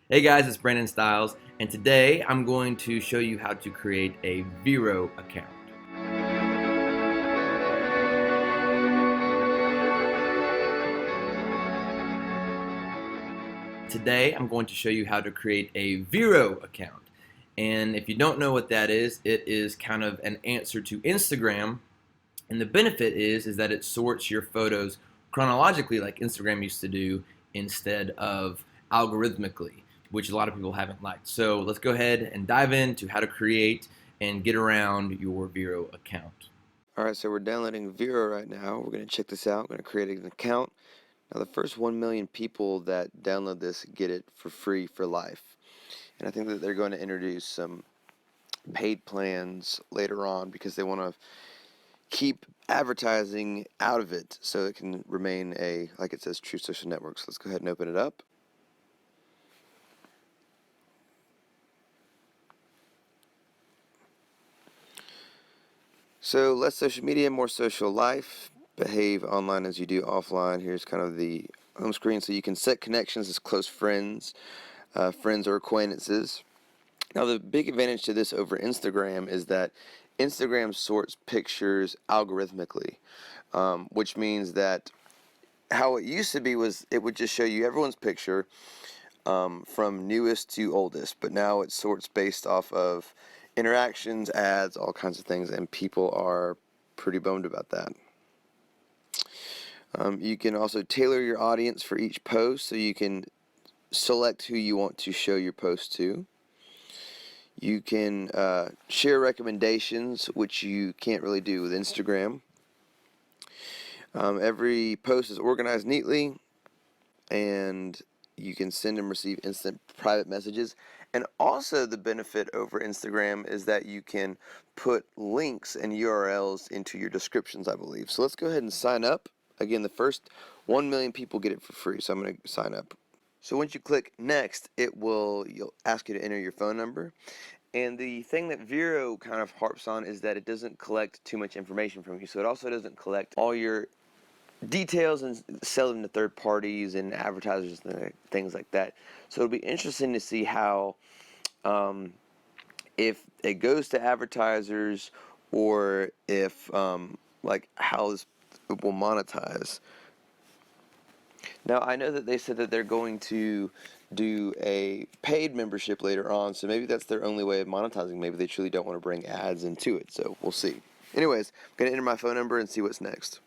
Hey guys, it's Brandon Stiles, and today I'm going to show you how to create a Vero account. Today I'm going to show you how to create a Vero account. And if you don't know what that is, it is kind of an answer to Instagram. And the benefit is that it sorts your photos chronologically like Instagram used to do instead of algorithmically, which a lot of people haven't liked. So let's go ahead and dive into how to create and get around your Vero account. Alright, so we're downloading Vero right now. We're going to check this out. We're going to create an account. Now, the first 1 million people that download this get it for free for life. And I think that they're going to introduce some paid plans later on because they want to keep advertising out of it so it can remain a, like it says, true social network. So let's go ahead and open it up. So less social media, more social life. Behave online as you do offline. Here's kind of the home screen, so you can set connections as close friends, friends or acquaintances. Now, the big advantage to this over Instagram is that Instagram sorts pictures algorithmically, which means that how it used to be was it would just show you everyone's picture from newest to oldest, but now it sorts based off of interactions, ads, all kinds of things, and people are pretty bummed about that. You can also tailor your audience for each post, so you can select who you want to show your post to. You can share recommendations, which you can't really do with Instagram. Every post is organized neatly, and you can send and receive instant private messages. And also, the benefit over Instagram is that you can put links and URLs into your descriptions, I believe. So let's go ahead and sign up. Again, the first 1 million people get it for free, so I'm going to sign up. So once you click next, you'll ask you to enter your phone number. And the thing that Vero kind of harps on is that it doesn't collect too much information from you. So it also doesn't collect all your details and sell them to third parties and advertisers and things like that. So it'll be interesting to see how, if it goes to advertisers, or if like how this will monetize. Now, I know that they said that they're going to do a paid membership later on, so maybe that's their only way of monetizing. Maybe they truly don't want to bring ads into it, so we'll see. Anyways, I'm going to enter my phone number and see what's next.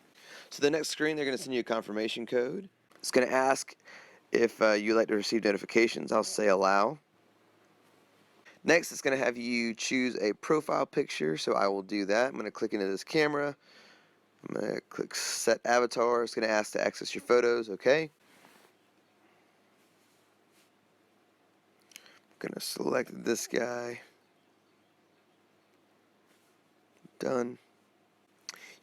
So the next screen, they're going to send you a confirmation code. It's going to ask if you'd like to receive notifications. I'll say allow. Next, it's going to have you choose a profile picture, so I will do that. I'm going to click into this camera. I'm going to click set avatar. It's going to ask to access your photos. Okay. I'm going to select this guy. Done.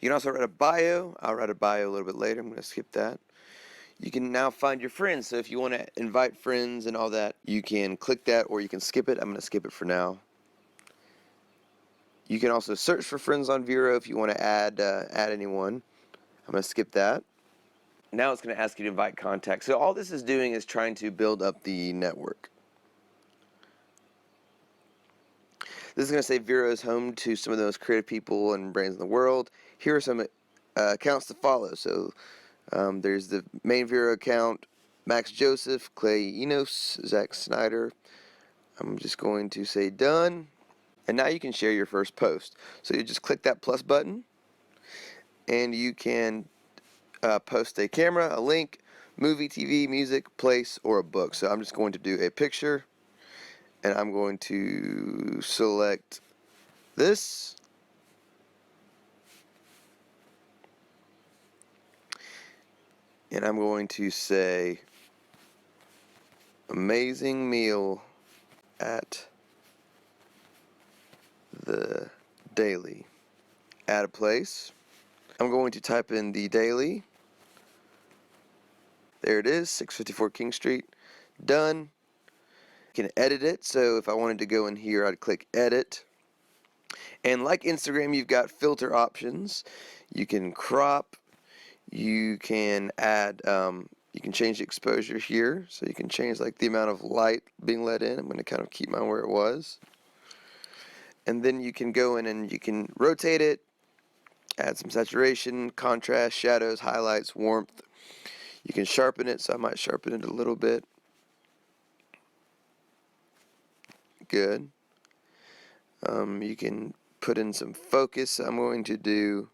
You can also write a bio. I'll write a bio a little bit later. I'm going to skip that. You can now find your friends. So if you want to invite friends and all that, you can click that or you can skip it. I'm going to skip it for now. You can also search for friends on Vero if you want to add anyone. I'm going to skip that. Now it's going to ask you to invite contacts. So all this is doing is trying to build up the network. This is going to say Vero is home to some of the most creative people and brands in the world. Here are some accounts to follow. So there's the main Vero account, Max Joseph, Clay Enos, Zach Snyder. I'm just going to say done. And now you can share your first post. So you just click that plus button, and you can post a camera, a link, movie, TV, music, place, or a book. So I'm just going to do a picture, and I'm going to select this. And I'm going to say amazing meal at the Daily. Add a place. I'm going to type in the Daily. There it is, 654 King Street. Done. You can edit it. So if I wanted to go in here, I'd click edit. And like Instagram, you've got filter options. You can crop. You can add You can change the exposure here, so you can change like the amount of light being let in. I'm going to kind of keep mine where it was. And then you can go in and you can rotate it, add some saturation, contrast, shadows, highlights, warmth. You can sharpen it, so I might sharpen it a little bit. Good. You can put in some focus. I'm going to do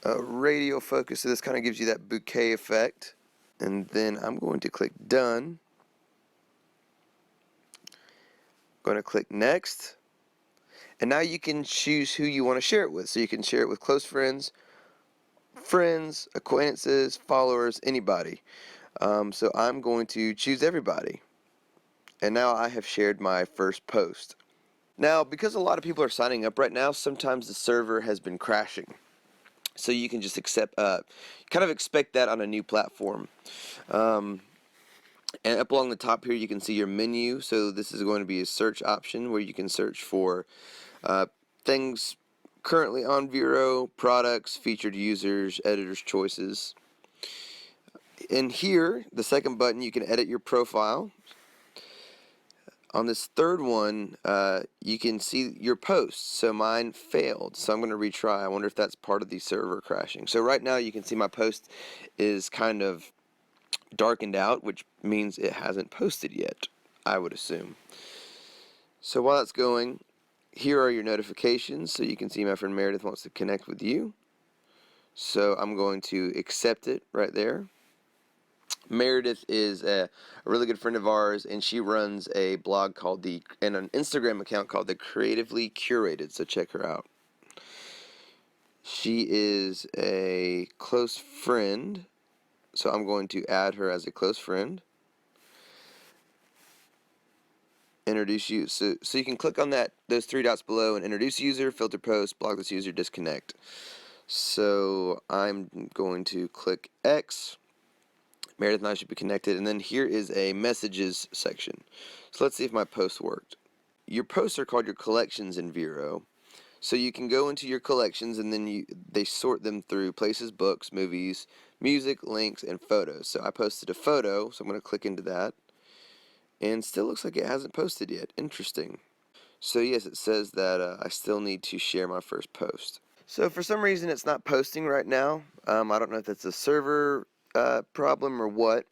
a radial focus, so this kind of gives you that bouquet effect. And then I'm going to click done. Going to click next. And now you can choose who you want to share it with. So you can share it with close friends, acquaintances, followers, anybody. So I'm going to choose everybody. And now I have shared my first post. Now, because a lot of people are signing up right now, sometimes the server has been crashing. So you can just kind of expect that on a new platform. And up along the top here, you can see your menu. So this is going to be a search option where you can search for things currently on Vero, products, featured users, editor's choices. In here, the second button, you can edit your profile. On this third one, you can see your posts. So mine failed, so I'm going to retry. I wonder if that's part of the server crashing. So right now you can see my post is kind of darkened out, which means it hasn't posted yet, I would assume. So while that's going, here are your notifications. So you can see my friend Meredith wants to connect with you. So I'm going to accept it right there. Meredith is a really good friend of ours, and she runs a blog and an Instagram account called The Creatively Curated, so check her out. She is a close friend, so I'm going to add her as a close friend. Introduce you, so you can click on those three dots below and introduce user, filter post, block this user, disconnect. So I'm going to click X. Meredith and I should be connected, and then here is a messages section. So let's see if my post worked. Your posts are called your collections in Vero. So you can go into your collections, and then they sort them through places, books, movies, music, links, and photos. So I posted a photo, so I'm going to click into that. And still looks like it hasn't posted yet. Interesting. So yes, it says that I still need to share my first post. So for some reason it's not posting right now. I don't know if that's a server problem or what.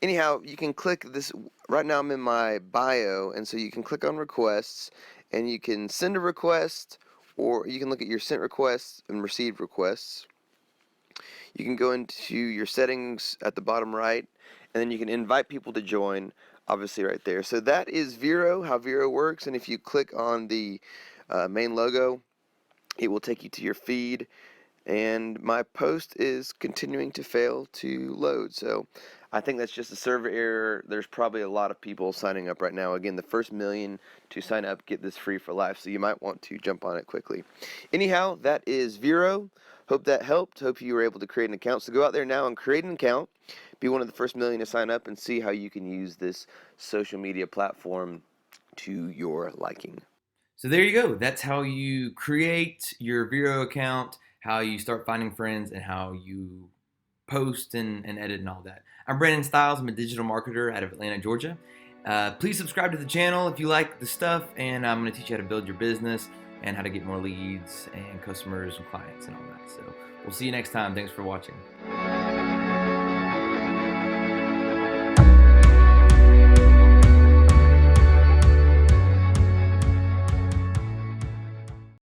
Anyhow, you can click this. Right now I'm in my bio, and so you can click on requests, and you can send a request, or you can look at your sent requests and received requests. You can go into your settings at the bottom right, and then you can invite people to join, obviously right there. So that is Vero, how Vero works, and if you click on the main logo, it will take you to your feed, and my post is continuing to fail to load. So I think that's just a server error. There's probably a lot of people signing up right now. Again, the first million to sign up get this free for life, so you might want to jump on it quickly. Anyhow, that is Vero. Hope that helped. Hope you were able to create an account. So go out there now and create an account. Be one of the first million to sign up and see how you can use this social media platform to your liking. So there you go. That's how you create your Vero account, how you start finding friends, and how you post and edit and all that. I'm Brandon Stiles. I'm a digital marketer out of Atlanta, Georgia. Please subscribe to the channel if you like the stuff, and I'm going to teach you how to build your business and how to get more leads and customers and clients and all that. So we'll see you next time. Thanks for watching.